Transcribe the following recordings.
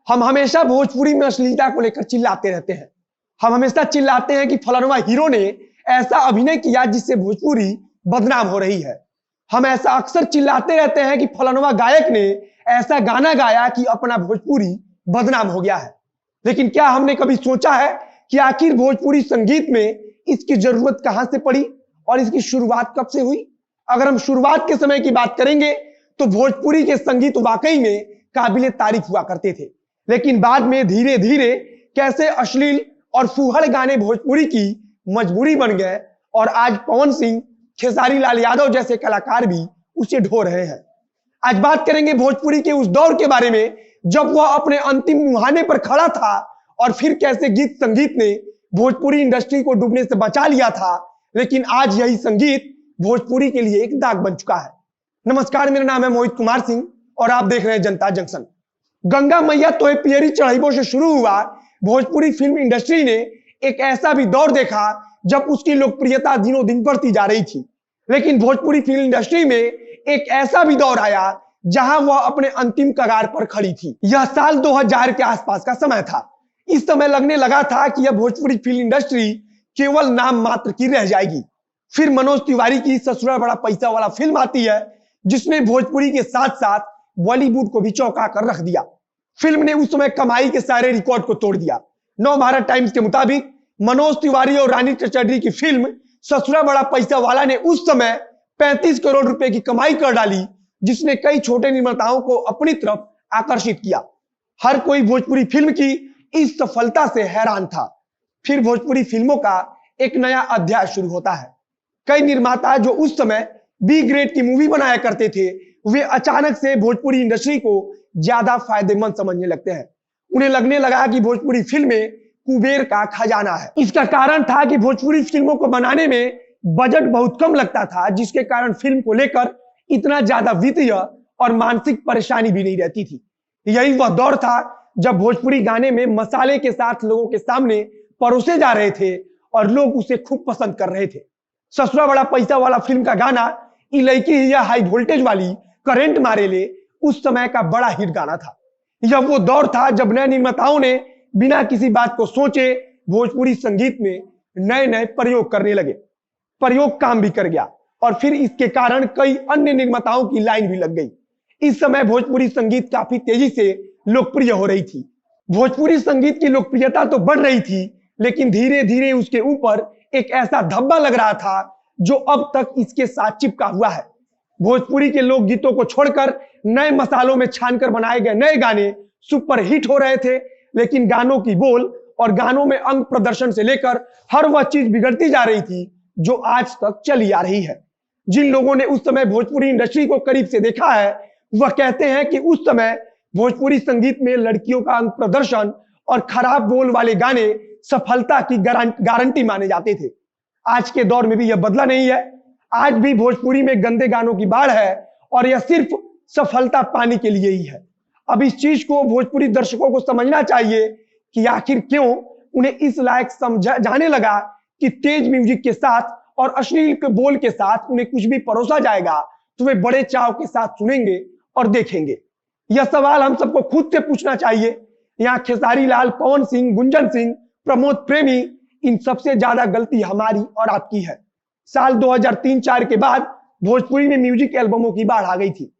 हम हमेशा भोजपुरी में अश्लीलता को लेकर चिल्लाते रहते हैं। हम हमेशा चिल्लाते हैं कि फलाना हीरो ने ऐसा अभिनय किया जिससे भोजपुरी बदनाम हो रही है। हम ऐसा अक्सर चिल्लाते रहते हैं कि फलाना गायक ने ऐसा गाना गाया कि अपना भोजपुरी बदनाम हो गया है। लेकिन क्या हमने कभी सोचा है कि आखिर भोजपुरी संगीत में इसकी जरूरत कहां से पड़ी और इसकी शुरुआत कब से हुई? अगर हम शुरुआत के समय की बात करेंगे तो भोजपुरी के संगीत वाकई में काबिले तारीफ हुआ करते थे, लेकिन बाद में धीरे धीरे कैसे अश्लील और फूहड़ गाने भोजपुरी की मजबूरी बन गए और आज पवन सिंह, खेसारी लाल यादव जैसे कलाकार भी उसे ढो रहे हैं। आज बात करेंगे भोजपुरी के उस दौर के बारे में जब वह अपने अंतिम मुहाने पर खड़ा था और फिर कैसे गीत संगीत ने भोजपुरी इंडस्ट्री को डूबने से बचा लिया था, लेकिन आज यही संगीत भोजपुरी के लिए एक दाग बन चुका है। नमस्कार, मेरा नाम है मोहित कुमार सिंह और आप देख रहे हैं जनता जंक्शन। गंगा मैया तोहे पियरी चढ़ाइबों से शुरू हुआ भोजपुरी फिल्म इंडस्ट्री ने एक ऐसा भी दौर देखा जब उसकी लोकप्रियता दिनों दिन बढ़ती जा रही थी, लेकिन भोजपुरी फिल्म इंडस्ट्री में एक ऐसा भी दौर आया जहां वह अपने अंतिम कगार पर खड़ी थी। यह साल 2000 के आसपास का समय था। इस समय लगने लगा था कि यह भोजपुरी फिल्म इंडस्ट्री केवल नाम मात्र की रह जाएगी। फिर मनोज तिवारी की ससुराल बड़ा पैसा वाला फिल्म आती है जिसने भोजपुरी के साथ साथ बॉलीवुड को भी चौंका कर रख दिया। फिल्म ने उस समय कमाई के सारे रिकॉर्ड को तोड़ दिया। नवभारत टाइम्स के मुताबिक मनोज तिवारी और रानी चड्ढी की फिल्म ससुराल बड़ा पैसा वाला ने उस समय 35 करोड़ रुपए की कमाई कर डाली, जिसने कई छोटे निर्माताओं को अपनी तरफ आकर्षित किया। हर कोई भोजपुरी फिल्म की इस सफलता से हैरान था। फिर भोजपुरी फिल्मों का एक नया अध्याय शुरू होता है। कई निर्माता जो उस समय बी ग्रेड की मूवी बनाया करते थे, वे अचानक से भोजपुरी इंडस्ट्री को ज्यादा फायदेमंद समझने लगते हैं। उन्हें लगने लगा कि भोजपुरी फिल्में कुबेर का खजाना है। इसका कारण था कि भोजपुरी फिल्मों को बनाने में बजट बहुत कम लगता था, जिसके कारण फिल्म को लेकर इतना ज्यादा वित्तीय और मानसिक परेशानी भी नहीं रहती थी। यही वह दौर था जब भोजपुरी गाने में मसाले के साथ लोगों के सामने परोसे जा रहे थे और लोग उसे खूब पसंद कर रहे थे। ससुरा बड़ा पैसा वाला फिल्म का गाना इलायची या हाई वोल्टेज वाली करंट मारे ले उस समय का बड़ा हिट गाना था। यह वो दौर था जब नए निर्माताओं ने बिना किसी बात को सोचे भोजपुरी संगीत में नए नए प्रयोग करने लगे। प्रयोग काम भी कर गया और फिर इसके कारण कई अन्य निर्माताओं की लाइन भी लग गई। इस समय भोजपुरी संगीत काफी तेजी से लोकप्रिय हो रही थी। भोजपुरी संगीत की लोकप्रियता तो बढ़ रही थी, लेकिन धीरे धीरे उसके ऊपर एक ऐसा धब्बा लग रहा था जो अब तक इसके साथ चिपका हुआ है। भोजपुरी के लोक गीतों को छोड़कर नए मसालों में छानकर बनाए गए नए गाने सुपर हिट हो रहे थे, लेकिन गानों की बोल और गानों में अंग प्रदर्शन से लेकर हर वह चीज बिगड़ती जा रही थी जो आज तक चली आ रही है। जिन लोगों ने उस समय भोजपुरी इंडस्ट्री को करीब से देखा है, वह कहते हैं कि उस समय भोजपुरी संगीत में लड़कियों का अंग प्रदर्शन और खराब बोल वाले गाने सफलता की गारंटी माने जाते थे। आज के दौर में भी यह बदला नहीं है। आज भी भोजपुरी में गंदे गानों की बाढ़ है और यह सिर्फ सफलता पाने के लिए ही है। अब इस चीज को भोजपुरी दर्शकों को समझना चाहिए कि आखिर क्यों उन्हें इस लायक समझा जाने लगा कि तेज म्यूजिक के साथ और अश्लील के बोल के साथ उन्हें कुछ भी परोसा जाएगा तो वे बड़े चाव के साथ सुनेंगे और देखेंगे। यह सवाल हम सबको खुद से पूछना चाहिए। यहाँ खेसारी लाल, पवन सिंह, गुंजन सिंह, प्रमोद प्रेमी, इन सबसे ज्यादा गलती हमारी और आपकी है। साल 2003-4 के बाद भोजपुरी में म्यूजिक एल्बमों की बाढ़ आ गई थी।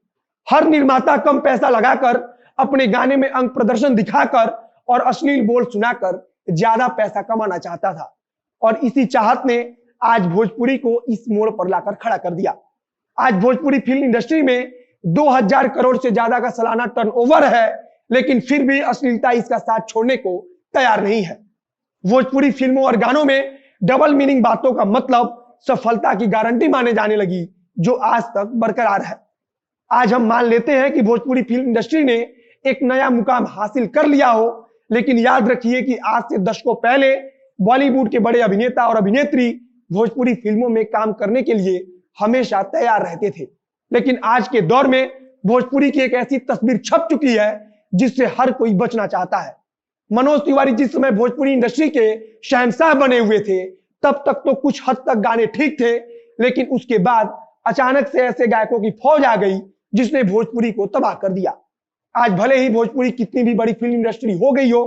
हर निर्माता कम पैसा लगाकर अपने गाने में अंग प्रदर्शन दिखाकर और अश्लील बोल सुनाकर ज्यादा पैसा कमाना चाहता था और इसी चाहत ने आज भोजपुरी को इस मोड़ पर लाकर खड़ा कर दिया। आज भोजपुरी फिल्म इंडस्ट्री में 2000 करोड़ से ज्यादा का सालाना टर्नओवर है, लेकिन फिर भी अश्लीलता इसका साथ छोड़ने को तैयार नहीं है। भोजपुरी फिल्मों और गानों में डबल मीनिंग बातों का मतलब सफलता की गारंटी माने जाने लगी, जो आज तक बरकरार है। आज हम मान लेते हैं कि भोजपुरी फिल्म इंडस्ट्री ने एक नया मुकाम हासिल कर लिया हो, लेकिन याद रखिए कि आज से दशकों पहले बॉलीवुड के बड़े अभिनेता और अभिनेत्री भोजपुरी फिल्मों में काम करने के लिए हमेशा तैयार रहते थे। लेकिन आज के दौर में भोजपुरी की एक ऐसी तस्वीर छप चुकी है जिससे हर कोई बचना चाहता है। मनोज तिवारी जिस समय भोजपुरी इंडस्ट्री के शहंशाह बने हुए थे, तब तक तो कुछ हद तक गाने ठीक थे, लेकिन उसके बाद अचानक से ऐसे गायकों की फौज आ गई जिसने भोजपुरी को तबाह कर दिया। आज भले ही भोजपुरी कितनी भी बड़ी फिल्म इंडस्ट्री हो गई हो,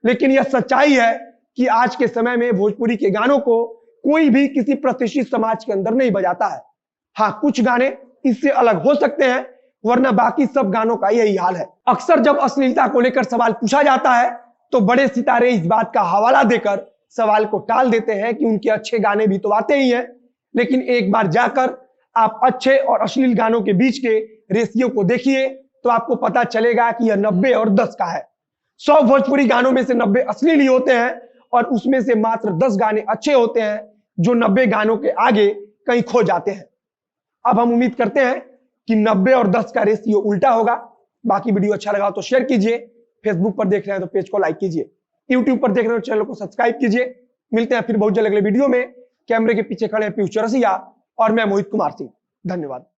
लेकिन यह सच्चाई है कि आज के समय में भोजपुरी के गानों को कोई भी किसी प्रतिष्ठित समाज के अंदर नहीं बजाता है। हाँ, कुछ गाने इससे अलग हो सकते हैं, वरना बाकी सब गानों का यही हाल है। अक्सर जब अश्लीलता को लेकर सवाल पूछा जाता है तो बड़े सितारे इस बात का हवाला देकर सवाल को टाल देते हैं कि उनके अच्छे गाने भी तो आते ही हैं। लेकिन एक बार जाकर आप अच्छे और अश्लील गानों के बीच के रेशियो को देखिए तो आपको पता चलेगा कि यह 90 और 10 का है। 100 भोजपुरी गानों में से 90 अश्लील ही होते हैं और उसमें से मात्र 10 गाने अच्छे होते हैं जो 90 गानों के आगे कहीं खो जाते हैं। अब हम उम्मीद करते हैं कि 90 और 10 का रेशियो उल्टा होगा। बाकी वीडियो अच्छा लगा तो शेयर कीजिए, फेसबुक पर देख रहे हैं तो पेज को लाइक कीजिए, यूट्यूब पर देख रहे हैं तो चैनल को सब्सक्राइब कीजिए। मिलते हैं फिर बहुत जल्द अगले वीडियो में। कैमरे के पीछे खड़े हैं पीयूष चौरसिया और मैं मोहित कुमार सिंह। धन्यवाद।